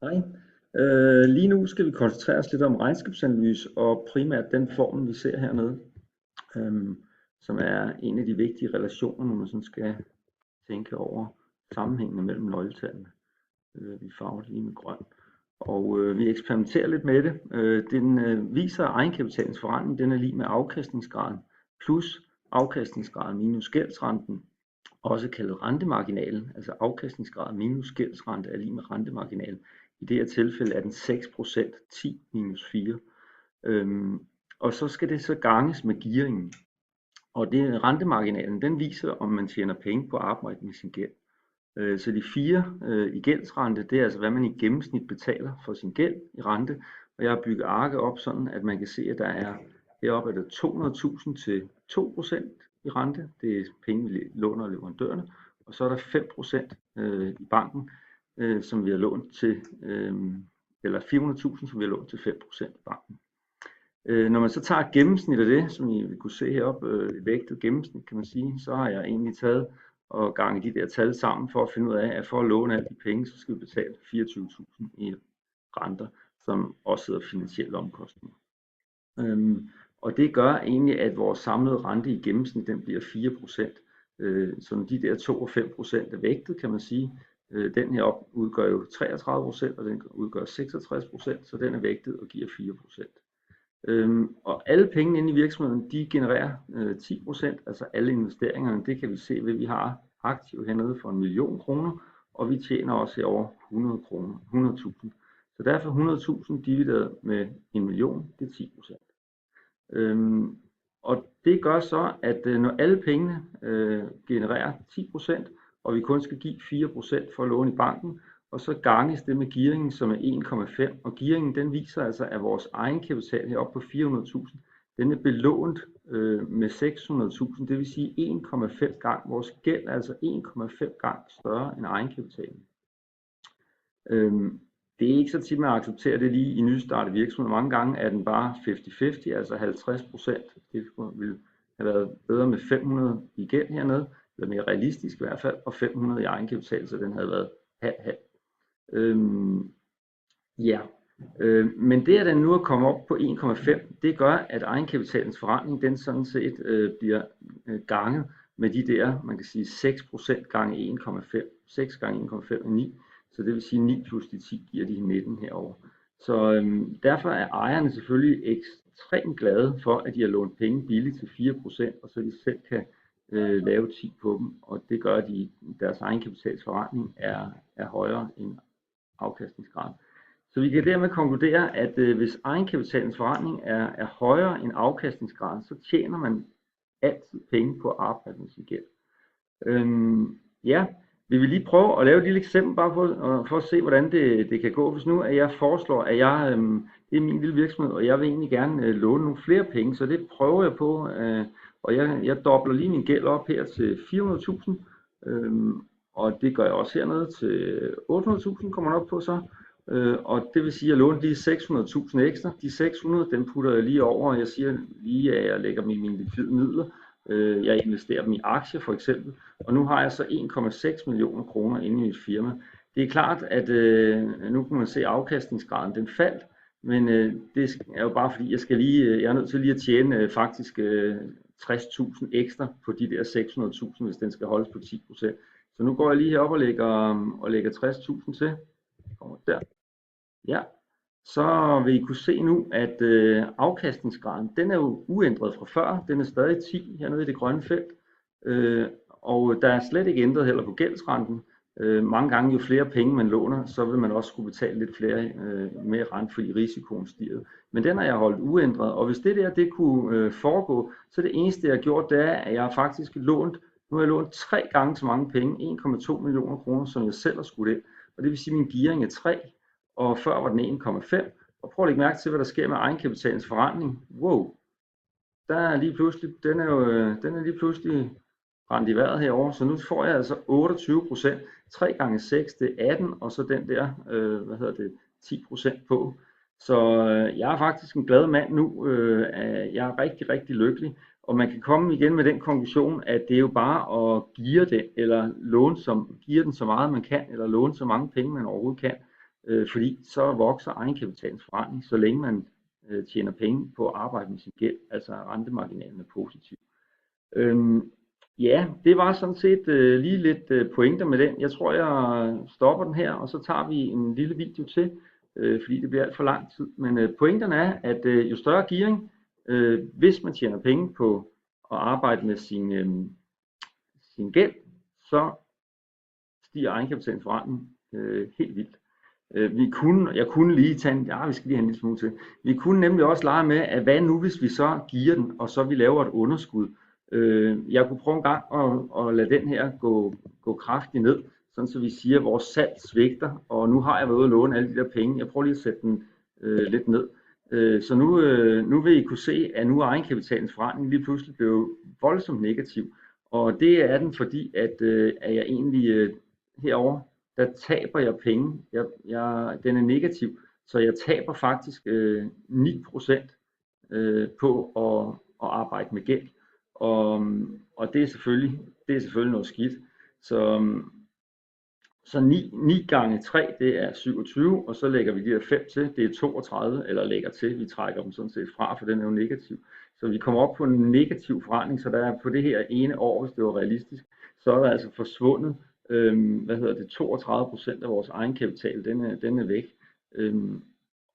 Hej. Lige nu skal vi koncentrere os lidt om regnskabsanalyse og primært den formel, vi ser hernede, som er en af de vigtige relationer, når man sådan skal tænke over sammenhængene mellem nøgletallene. Vi farver lige med grøn. Og vi eksperimenterer lidt med det. Den viser, at egenkapitalens forrentning den er lig med afkastningsgraden plus afkastningsgraden minus gældsrenten, også kaldet rentemarginalen, altså afkastningsgraden minus gældsrente er lig med rentemarginalen. I det her tilfælde er den 6%, 10 minus 4. Og så skal det så ganges med gearingen. Og det rentemarginalen, den viser, om man tjener penge på at arbejde med sin gæld. Så de 4 i gældsrente, det er altså, hvad man i gennemsnit betaler for sin gæld i rente. Og jeg har bygget arket op sådan, at man kan se, at der er heroppe er der 200.000 til 2% i rente. Det er penge, vi låner leverandørerne. Og så er der 5% i banken, som vi har lånt til, eller 400.000, som vi har lånt til 5% i banken. Når man så tager gennemsnit af det, som I vil kunne se heroppe, vægtet gennemsnit, kan man sige, så har jeg egentlig taget og gange de der tal sammen for at finde ud af, at for at låne alle de penge, så skal vi betale 24.000 i renter, som også hedder finansielle omkostninger. Og det gør egentlig, at vores samlede rente i gennemsnit, den bliver 4%. Så de der 2 og 5% er vægtet, kan man sige. Den her op udgør jo 33%, og den udgør 66%, så den er vægtet og giver 4%. Og alle pengene inde i virksomheden, de genererer 10%, altså alle investeringerne, det kan vi se ved, at vi har aktiv hernede for 1 million kroner, og vi tjener også over 100 kroner, 100.000. Så derfor 100.000 divideret med 1 million, det er 10%. Og det gør så, at når alle pengene genererer 10%, og vi kun skal give 4% for at låne i banken, og så ganges det med gearingen, som er 1,5. Og gearingen den viser altså, at vores egenkapital heroppe på 400.000, den er belånt med 600.000. Det vil sige 1,5 gange. Vores gæld er altså 1,5 gange større end egenkapitalen. Det er ikke så tit, man accepterer det lige i nystartede virksomheder. Mange gange er den bare 50-50, altså 50%. Det ville have været bedre med 500 i gæld hernede, eller mere realistisk i hvert fald, og 500 i egenkapital, så den havde været halv-halv. Men det at den nu er kommet op på 1,5, det gør, at egenkapitalens forrentning, den sådan set bliver ganget med de der, man kan sige 6% gange 1,5. 6 gange 1,5 er 9, så det vil sige 9 plus de 10 giver de 19 herover. Så derfor er ejerne selvfølgelig ekstremt glade for, at de har lånt penge billigt til 4%, og så de selv kan lave 10 på dem, og det gør, at deres egenkapitals forrentning er højere end afkastningsgraden. Så vi kan dermed konkludere, at hvis egenkapitalens forrentning er højere end afkastningsgraden, så tjener man altid penge på at arbejde med sin gæld. Vi vil lige prøve at lave et lille eksempel, bare for at se, hvordan det kan gå. Hvis nu at jeg foreslår, at det er min lille virksomhed, og jeg vil egentlig gerne låne nogle flere penge, så det prøver jeg på, og jeg dobler lige min gæld op her til 400.000, og det gør jeg også hernede til 800.000 kommer op på så. Og det vil sige, at jeg låner lige 600.000 ekstra. De 600, dem putter jeg lige over, og jeg siger lige, at jeg lægger mine likvide midler. Jeg investerer dem i aktier for eksempel, og nu har jeg så 1,6 millioner kroner inde i mit firma. Det er klart, at nu kan man se, at afkastningsgraden den faldt, men det er jo bare fordi, jeg er nødt til lige at tjene faktisk 60.000 ekstra på de der 600.000, hvis den skal holdes på 10%. Så nu går jeg lige herop og lægger 60.000 til. Kommer der. Ja, så vil I kunne se nu, at afkastningsgraden, den er jo uændret fra før. Den er stadig 10 hernede i det grønne felt. Og der er slet ikke ændret heller på gældsrenten. Mange gange jo flere penge man låner, så vil man også skulle betale lidt flere med rente, fordi risikoen stiger. Men den har jeg holdt uændret, og hvis det kunne foregå, så det eneste jeg har gjort, det er, at jeg har faktisk lånt 3 gange så mange penge, 1,2 millioner kroner, som jeg selv har skudt ind. Og det vil sige, at min gearing er 3, og før var den 1,5. Og prøv at lægge mærke til, hvad der sker med egenkapitalens forrentning. Wow, den er lige pludselig brændt i vejret herovre, så nu får jeg altså 28%. 3 gange 6, det er 18, og så den der, 10% på. Så jeg er faktisk en glad mand nu. Jeg er rigtig, rigtig lykkelig. Og man kan komme igen med den konklusion, at det er jo bare at geare den, eller geare den så meget man kan, eller låne så mange penge man overhovedet kan. fordi så vokser egenkapitalens forrentning, så længe man tjener penge på at arbejde med sin gæld, altså rentemarginalen er positiv. Ja, det var sådan set lige lidt pointer med den. Jeg tror, jeg stopper den her, og så tager vi en lille video til, fordi det bliver alt for lang tid. Men pointerne er, at jo større gearing, hvis man tjener penge på at arbejde med sin gæld, så stiger egenkapitalens forrentning helt vildt. Jeg kunne lige tage vi skal lige have en lille smule til. Vi kunne nemlig også lege med, at hvad nu hvis vi så gearer den, og så vi laver et underskud. Jeg kunne prøve en gang at lade den her gå kraftigt ned, sådan så vi siger, at vores salg svigter, og nu har jeg været ude at låne alle de der penge. Jeg prøver lige at sætte den lidt ned. Så nu vil I kunne se, at nu er egenkapitalens forrentning lige pludselig blevet voldsomt negativ. Og det er den, fordi at jeg egentlig herover der taber jeg penge. Den er negativ, så jeg taber faktisk 9% på at arbejde med gæld. Og det er selvfølgelig noget skidt. Så 9 gange 3, det er 27, og så lægger vi de her 5 til, det er 32, eller lægger til, vi trækker dem sådan set fra, for den er jo negativ. Så vi kommer op på en negativ forrentning, så der er på det her ene år, hvis det var realistisk, så er der altså forsvundet 32% af vores egenkapital, den er væk.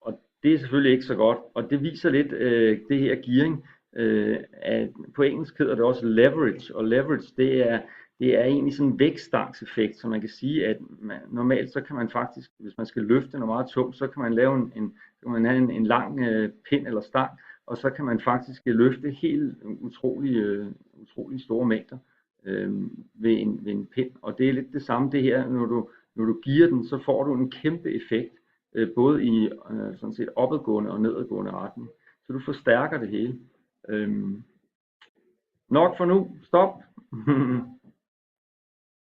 Og det er selvfølgelig ikke så godt, og det viser lidt det her gearing, at på engelsk hedder det også leverage, og leverage det er egentlig sådan en vækststangseffekt, så man kan sige, at normalt så kan man faktisk, hvis man skal løfte noget meget tungt, så kan man lave have en lang pind eller stang, og så kan man faktisk løfte helt utrolig store mængder ved en pind. Og det er lidt det samme det her, når du gearer den, så får du en kæmpe effekt, både i sådan set opadgående og nedadgående retning. Så du forstærker det hele. Nok for nu. Stop.